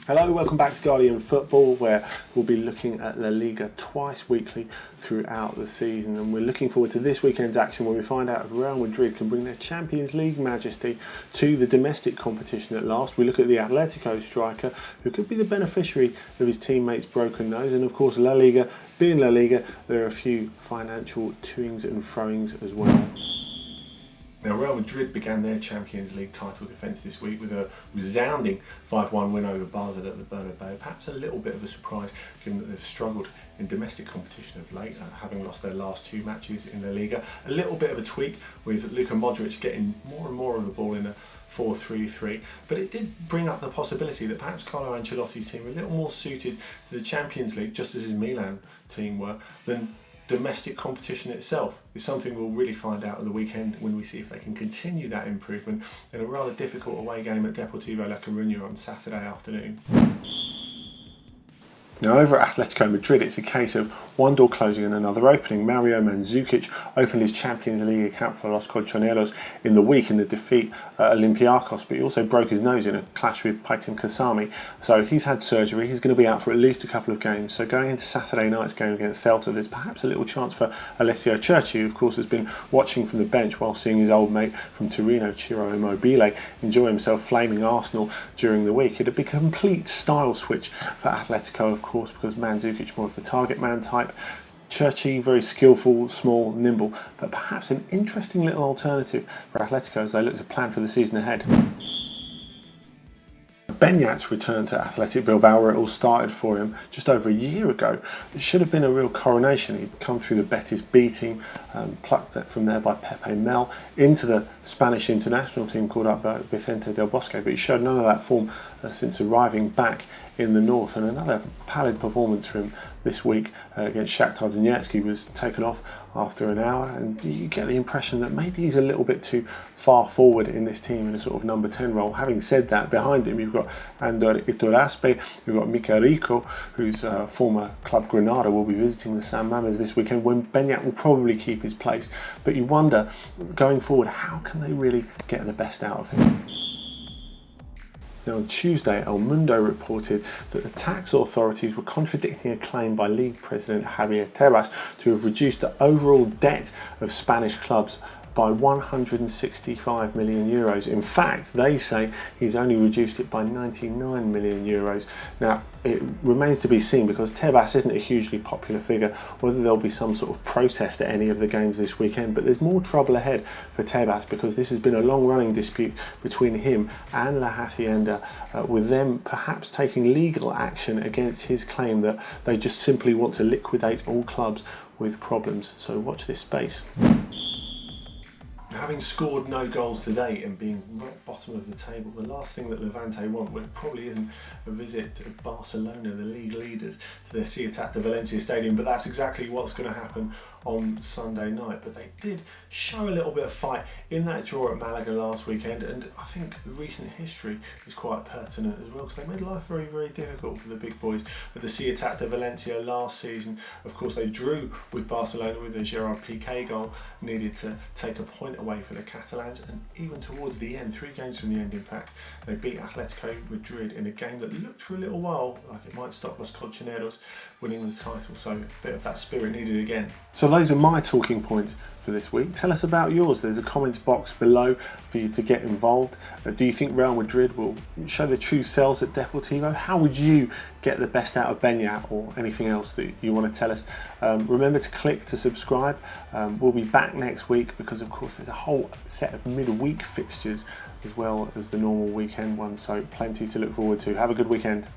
Hello, welcome back to Guardian Football, where we'll be looking at La Liga twice weekly throughout the season, and we're looking forward to this weekend's action when we find out if Real Madrid can bring their Champions League majesty to the domestic competition at last. We look at the Atletico striker, who could be the beneficiary of his teammates' broken nose, and of course La Liga, being La Liga, there are a few financial toings and froings as well. Now, Real Madrid began their Champions League title defence this week with a resounding 5-1 win over Barcelona at the Bernabeu. Perhaps a little bit of a surprise given that they've struggled in domestic competition of late, having lost their last two matches in the Liga. A little bit of a tweak with Luka Modric getting more and more of the ball in a 4-3-3, but it did bring up the possibility that perhaps Carlo Ancelotti's team were a little more suited to the Champions League, just as his Milan team were, than domestic competition itself. Is something we'll really find out at the weekend when we see if they can continue that improvement in a rather difficult away game at Deportivo La Coruña on Saturday afternoon. Now, over at Atletico Madrid, it's a case of one door closing and another opening. Mario Mandzukic opened his Champions League account for Los Colchoneros in the week in the defeat at Olympiacos, but he also broke his nose in a clash with Paitim Kasami. So he's had surgery. He's going to be out for at least a couple of games. So going into Saturday night's game against Celta, there's perhaps a little chance for Alessio Cerci, who of course has been watching from the bench while seeing his old mate from Torino, Ciro Immobile, enjoy himself flaming Arsenal during the week. It'd be a complete style switch for Atletico, of course, because Mandzukic more of the target man type. Cerci, very skillful, small, nimble, but perhaps an interesting little alternative for Atletico as they look to plan for the season ahead. Beñat's return to Athletic Bilbao, where it all started for him just over a year ago. It should have been a real coronation. He'd come through the Betis B team, plucked it from there by Pepe Mel, into the Spanish international team called up by Vicente Del Bosque, but he showed none of that form since arriving back in the north. And another pallid performance from this week against Shakhtar Donetsk. He was taken off after an hour, and you get the impression that maybe he's a little bit too far forward in this team in a sort of number 10 role. Having said that, behind him you've got Ander Iturraspe, you've got Mikel Rico, whose former club Granada will be visiting the San Mamés this weekend, when Beñat will probably keep his place. But you wonder, going forward, how can they really get the best out of him? Now, on Tuesday, El Mundo reported that the tax authorities were contradicting a claim by League President Javier Tebas to have reduced the overall debt of Spanish clubs by 165 million euros. In fact, they say he's only reduced it by 99 million euros. Now, it remains to be seen, because Tebas isn't a hugely popular figure, whether there'll be some sort of protest at any of the games this weekend. But there's more trouble ahead for Tebas, because this has been a long-running dispute between him and La Hacienda, with them perhaps taking legal action against his claim that they just simply want to liquidate all clubs with problems. So watch this space. Having scored no goals today and being rock bottom of the table, the last thing that Levante want, well, it probably isn't a visit of Barcelona, the league leaders, to their Ciutat de Valencia stadium, but that's exactly what's going to happen on Sunday night. But they did show a little bit of fight in that draw at Malaga last weekend, and I think recent history is quite pertinent as well, because they made life very, very difficult for the big boys at the Ciutat de Valencia last season. Of course, they drew with Barcelona with a Gerard Piqué goal, needed to take a point away for the Catalans, and even towards the end, 3 games from the end in fact, they beat Atletico Madrid in a game that looked for a little while like it might stop Los Colchoneros winning the title. So a bit of that spirit needed again. So those are my talking points for this week. Tell us about yours. There's a comments box below for you to get involved. Do you think Real Madrid will show their true selves at Deportivo? How would you get the best out of Beñat, or anything else that you want to tell us? Remember to click to subscribe. We'll be back next week, because of course there's a whole set of midweek fixtures as well as the normal weekend ones, so plenty to look forward to. Have a good weekend.